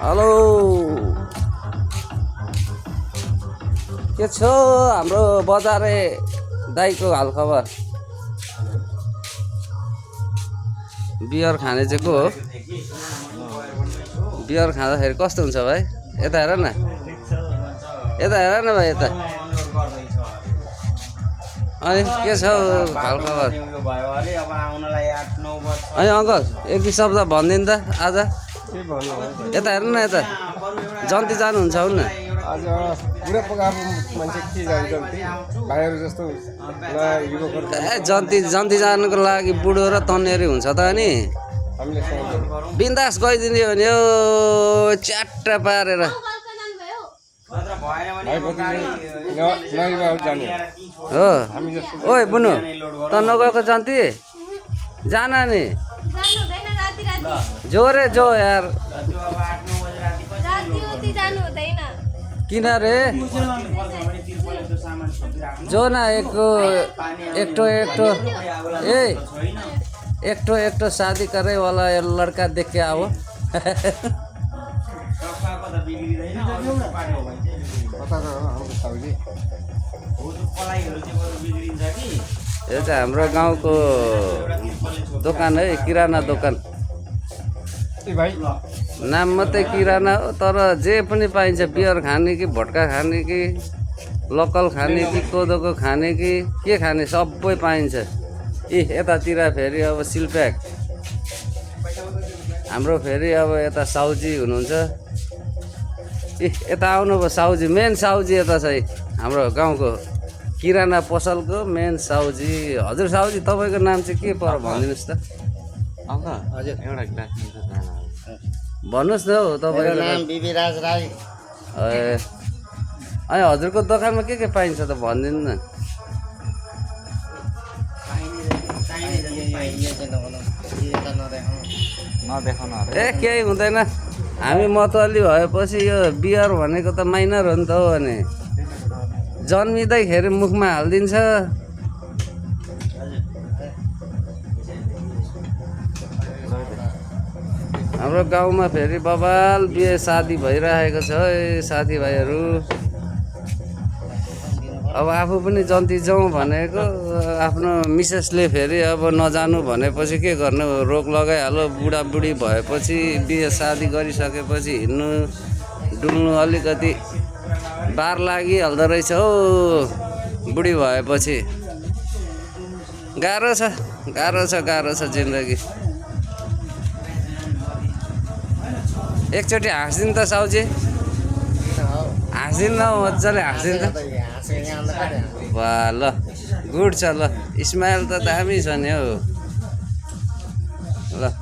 Hello के छ हाम्रो बजारे दाइको हालखबर? बियर खाने चाहिँ को हो? बियर खाँदाखेरि कस्तो हुन्छ भाइ? यता हेर न, यता हेर न भाइ, यता। अनि के छ हालखबर? अनि अङ्कल एक दुई शब्द भनिदिनु त आज। यता हेर्नु न, यता जन्ती जानुहुन्छ हुन्न? आज पुरा पकाएको मान्छे के जान्छ जन्ती भाइहरू जस्तो जन्ती जन्ती जानुको लागि बुढो र तन्नेरी हुन्छ त अनि हामीले बिन्दास गइदिने हो नि, यो च्याट्ट पारेर। जाने हो ओइ बुनु, त नगएको जन्ती जान नि, जोरे जो यार। किन रे जो न एकटो एकटो शादी करे वाला लड़का देख के आओ। यो चाहिँ हाम्रो गाउँको दोकान है, किराना दोकान। नाम मात्रै किराना हो, तर जे पनि पाइन्छ। बियर खाने कि भट्का खाने कि लोकल खाने कि कोदोको खाने कि के खाने सबै पाइन्छ। यतातिर फेरि अब सिलप्याक, हाम्रो फेरि अब यता साउजी हुनुहुन्छ। यता आउनुभयो साउजी, मेन साउजी यता चाहिँ हाम्रो गाउँको किराना पसलको मेन साउजी। हजुर साउजी, तपाईँको नाम चाहिँ के पर भनिदिनुहोस् त? अङ्कल हजुर, एउटा ग्लास भन्नुहोस् न हौ तपाईँको नाम विविराज राई। अनि हजुरको दोकानमा के पाइन्छ त भनिदिनु न। केही हुँदैन, हामी मतली भएपछि यो बियर भनेको त माइनर हो नि त हो। अनि जन्मिँदैखेरि मुखमा हालिदिन्छ। हाम्रो गाउँमा फेरि बबाल बिहे शादी भइरहेको छ है साथीभाइहरू। अब आफू पनि जन्ती जाउँ भनेको, आफ्नो मिसेसले फेरि अब नजानु भनेपछि के गर्नु, रोक लगाइहाल्यो। बुढाबुढी भएपछि बिहे शादी गरिसकेपछि हिँड्नु डुल्नु अलिकति बार लागिहाल्दो रहेछ हौ। बुढी भएपछि गाह्रो छ जिन्दगी। एकचोटि हाँस्दिनु त साउजी, हाँस्दिनु न, मजाले हाँस्दिनु त। वाह ल, गुड छ ल, स्माइल त दामी छ नि हौ ल।